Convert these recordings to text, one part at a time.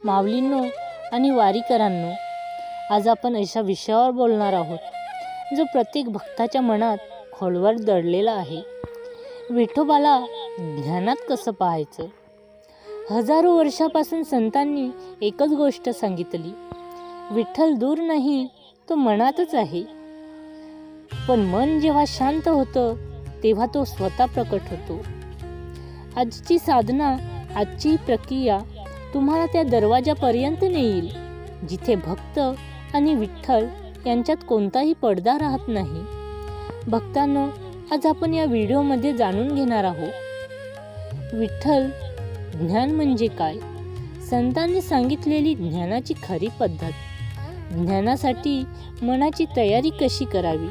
माऊलींनो आणि वारीकरांनो, आज आपण अशा विषयावर बोलणार आहोत जो प्रत्येक भक्ताच्या मनात खोलवर दडलेला आहे. विठोबाला ध्यानात कसं पाहायचं. हजारो वर्षापासून संतांनी एकच गोष्ट सांगितली, विठ्ठल दूर नाही, तो मनातच आहे. पण मन जेव्हा शांत होतं तेव्हा तो स्वतः प्रकट होतो. आजची साधना, आजची प्रक्रिया तुम्हाला त्या दरवाजापर्यंत नेईल जिथे भक्त आणि विठ्ठल यांच्यात कोणताही पडदा राहत नाही. भक्तांनो, आज आपण या व्हिडिओमध्ये जाणून घेणार आहोत विठ्ठल ज्ञान म्हणजे काय, संतांनी सांगितलेली ज्ञानाची खरी पद्धत, ज्ञानासाठी मनाची तयारी कशी करावी,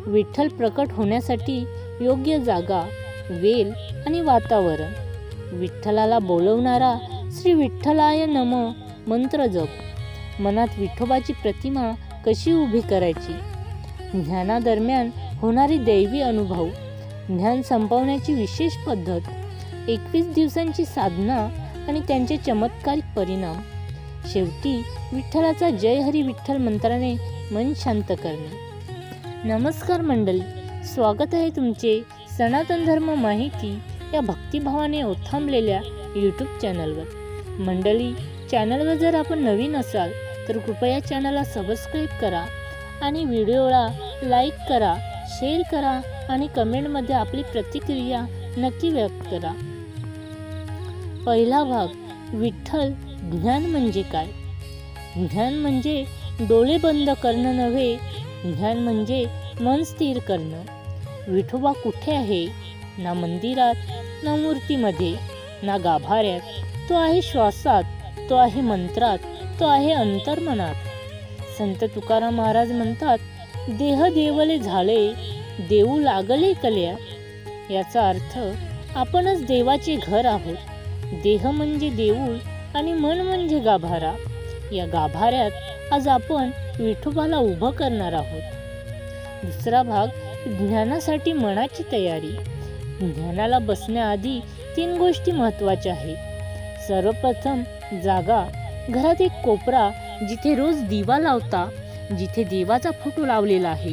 विठ्ठल प्रकट होण्यासाठी योग्य जागा, वेळ आणि वातावरण, विठ्ठलाला बोलवणारा श्री विठ्ठलाय नम मंत्र जप, मनात विठोबाची प्रतिमा कशी उभी करायची, ध्यानादरम्यान होणारी दैवी अनुभव, ध्यान संपवण्याची विशेष पद्धत, 21 दिवसांची साधना आणि त्यांचे चमत्कारिक परिणाम, शेवटी विठ्ठलाचा जय हरी विठ्ठल मंत्राने मन शांत करणे. नमस्कार मंडळी, स्वागत आहे तुमचे सनातन धर्म माहिती या भक्तिभावाने ओथंबलेल्या यूट्यूब चॅनलवर. मंडळी, चॅनलवर जर आपण नवीन असाल तर कृपया चॅनलला सबस्क्राईब करा आणि व्हिडिओला लाईक करा, शेअर करा आणि कमेंटमध्ये आपली प्रतिक्रिया नक्की व्यक्त करा. पहिला भाग, विठ्ठल ज्ञान म्हणजे काय. ज्ञान म्हणजे डोळे बंद करणं नव्हे, ज्ञान म्हणजे मन स्थिर करणं. विठोबा कुठे आहे? ना मंदिरात, ना मूर्तीमध्ये, ना गाभाऱ्यात. तो आहे श्वासात, तो आहे मंत्रात, तो आहे अंतर्मनात. संत तुकाराम महाराज म्हणतात, देह देवले झाले, देऊ लागले कल्या. याचा अर्थ आपणच देवाचे घर आहोत. देह म्हणजे देऊळ आणि मन म्हणजे गाभारा. या गाभाऱ्यात आज आपण विठोबाला उभं करणार आहोत. दुसरा भाग, ज्ञानासाठी मनाची तयारी. ध्यानाला बसण्याआधी 3 गोष्टी महत्त्वाच्या आहेत. सर्वप्रथम जागा, घरात एक कोपरा जिथे रोज दिवा लावता, जिथे देवाचा फोटो लावलेला आहे,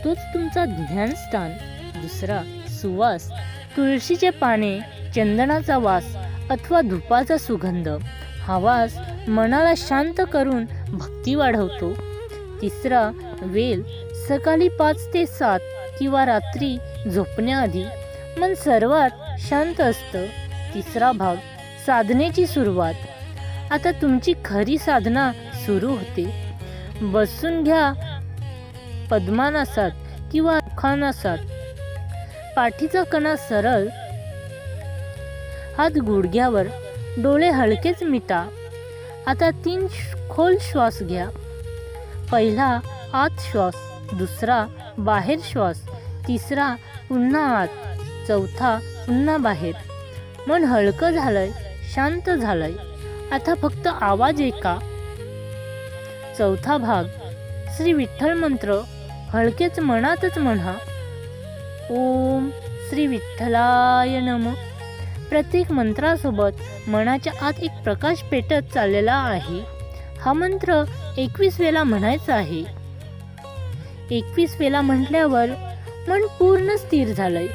तोच तुमचा ध्यानस्थान. दुसरा, सुवास, तुळशीचे पाने, चंदनाचा वास अथवा धुपाचा सुगंध. हा वास मनाला शांत करून भक्ती वाढवतो. तिसरा, वेळ, सकाळी 5 ते 7 किंवा रात्री झोपण्याआधी मन सर्वात शांत असतं. तिसरा भाग, साधनेची सुरुवात. आता तुमची खरी साधना सुरू होते. बसून घ्या पद्मानासात किंवा सुखानासात. पाठीचा कणा सरळ, हात गुडघ्यावर, डोळे हलकेच मिटा. आता 3 खोल श्वास घ्या. पहिला आत श्वास, दुसरा बाहेर श्वास, तिसरा पुन्हा आत, चौथा पुन्हा बाहेर. मन हलकं झालंय, शांत झालंय. आता फक्त आवाज ऐका. चौथा भाग, श्री विठ्ठल मंत्र हलकेच मनातच म्हणा. ओम श्री विठ्ठलाय नमः. प्रत्येक मंत्रासोबत मनाच्या आत एक प्रकाश पेटत चाललेला आहे. हा मंत्र 21 वेळा म्हणायचा आहे. 21 वेळा म्हटल्यावर मन पूर्ण स्थिर झालंय.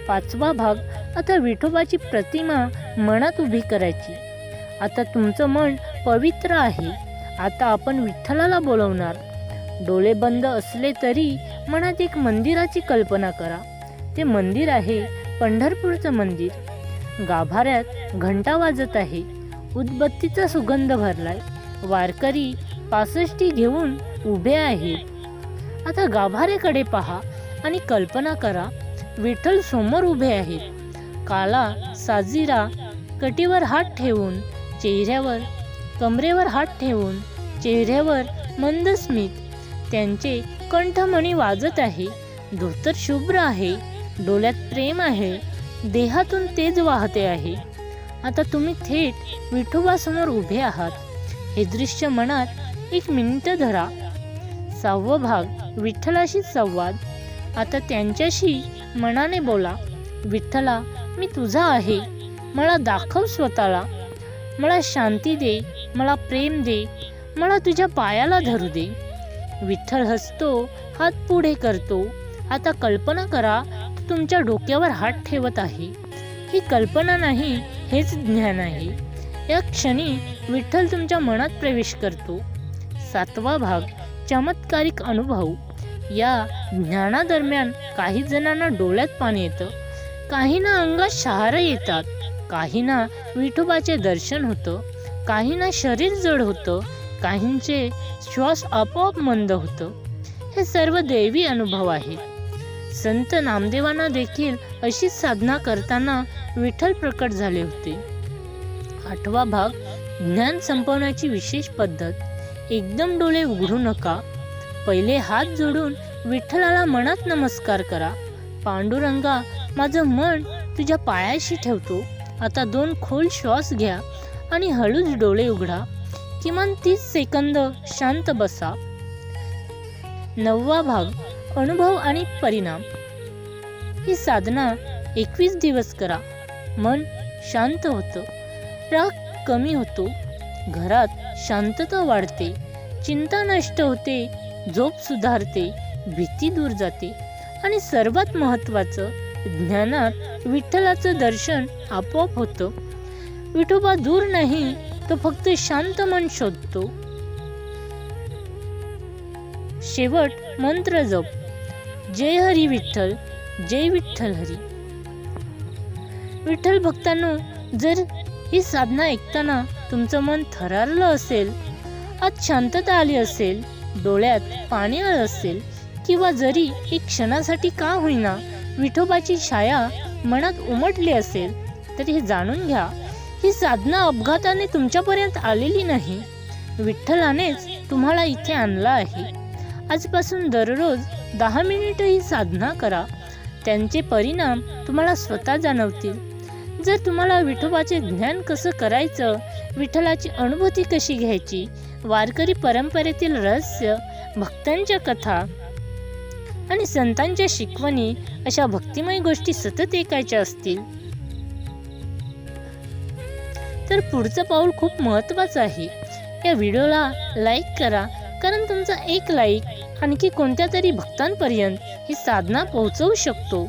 पाचवा भाग, आता विठोबाची प्रतिमा मनात उभी करायची. आता तुमचं मन पवित्र आहे. आता आपण विठ्ठलाला बोलवणार. डोळे बंद असले तरी मनात एक मंदिराची कल्पना करा. ते मंदिर आहे पंढरपूरचं मंदिर. गाभाऱ्यात घंटा वाजत आहे, उदबत्तीचा सुगंध भरलाय, वारकरी पासष्टी घेऊन उभे आहेत. आता गाभाऱ्याकडे पहा आणि कल्पना करा, विठ्ठल समोर उभे आहेत. काला साजिरा, कटीवर हात ठेवून, चेहऱ्यावर, कमरेवर हात ठेवून, चेहऱ्यावर मंद स्मित. त्यांचे कंठमणी वाजत आहे, धोतर शुभ्र आहे, डोळ्यात प्रेम आहे, देहातून तेज वाहते आहे. आता तुम्ही थेट विठोबासमोर उभे आहात. हे दृश्य मनात 1 मिनिट धरा. 6वा भाग, विठ्ठलाशी संवाद. आता त्यांच्याशी मनाने बोला. विठ्ठला, मी तुझा आहे, मला दाखव स्वतःला. मला शांती दे, मला प्रेम दे, मला तुझ्या पायाला धरू दे. विठ्ठल हसतो, हात पुढे करतो. आता कल्पना करा, तो तुमच्या डोक्यावर हात ठेवत आहे. ही कल्पना नाही, हेच ज्ञान आहे. या क्षणी विठ्ठल तुमच्या मनात प्रवेश करतो. 7वा भाग, चमत्कारिक अनुभव. या ज्ञानादरम्यान काही जणांना डोळ्यात पाणी येतं, काहींना अंगात शहारं येतात, काहींना विठोबाचे दर्शन होतं, काहींना शरीर जड होतं, काहींचे श्वास आपोआप मंद होतं. हे सर्व दैवी अनुभव आहेत. संत नामदेवांना देखील अशीच साधना करताना विठ्ठल प्रकट झाले होते. 8वा भाग, ज्ञान संपवण्याची विशेष पद्धत. एकदम डोळे उघडू नका. पहिले हात जोडून विठ्ठलाला मनात नमस्कार करा. पांडुरंगा, माझं मन तुझ्या पायाशी ठेवतो. आता 2 खोल श्वास घ्या आणि हळूच डोळे उघडा. किमान 30 सेकंद शांत बसा. 9वा भाग, अनुभव आणि परिणाम. ही साधना 21 दिवस करा. मन शांत होतं, राग कमी होतो, घरात शांतता वाढते, चिंता नष्ट होते, झोप सुधारते, भीती दूर जाते आणि सर्वात महत्त्वाचं, ज्ञानात विठ्ठलाचं दर्शन आपोआप होतं. विठोबा दूर नाही, तो फक्त शांत मन शोधतो. शेवट मंत्र जप. जय हरी विठ्ठल, जय विठ्ठल हरी. विठ्ठल भक्तांनो, जर ही साधना ऐकताना तुमचं मन थरारलं असेल, आत शांतता आली असेल, डोळ्यात पाणी आलं असेल, किंवा जरी एक क्षणासाठी का होईना विठोबाची छाया मनात उमटली असेल, तर हे जाणून घ्या, ही साधना अपघाताने तुमच्यापर्यंत आलेली नाही. विठ्ठलानेच तुम्हाला इथे आणलं आहे. आजपासून दररोज 10 मिनिटं ही साधना करा. त्यांचे परिणाम तुम्हाला स्वतः जाणवतील. जर तुम्हाला विठोबाचे ज्ञान कसं करायचं, विठ्ठलाची अनुभूती कशी घ्यायची, वारकरी परंपरेतील रहस्य, भक्तांच्या कथा आणि संतांच्या शिकवणी अशा भक्तिमय गोष्टी सतत ऐकायच्या असतील, तर पुढचं पाऊल खूप महत्त्वाचं आहे. या व्हिडिओला लाईक करा, कारण तुमचा एक लाईक आणखी कोणत्या तरी भक्तांपर्यंत ही साधना पोहोचवू शकतो.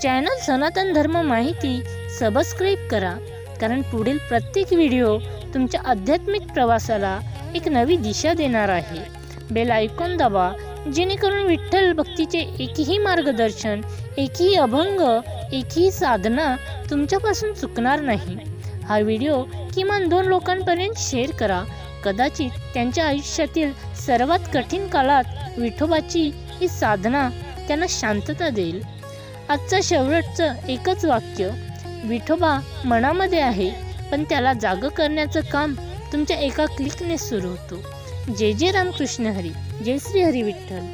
चॅनल सनातन धर्म माहिती सबस्क्राईब करा, कारण पुढील प्रत्येक व्हिडिओ तुमच्या आध्यात्मिक प्रवासाला एक नवी दिशा देणार आहे. बेल आयकॉन दाबा, जेणेकरून विठ्ठल भक्तीचे एकही मार्गदर्शन, एकही अभंग, एकही साधना तुमच्यापासून चुकणार नाही. हा व्हिडिओ किमान 2 लोकांपर्यंत शेअर करा. कदाचित त्यांच्या आयुष्यातील सर्वात कठीण काळात विठोबाची ही साधना त्यांना शांतता देईल. आजचं शेवटचं एकच वाक्य, विठोबा मनामध्ये आहे, पण त्याला जागं करण्याचं काम तुमच्या एका क्लिकने सुरू होतो. जय जय रामकृष्ण हरी, जय श्री हरी विठ्ठल.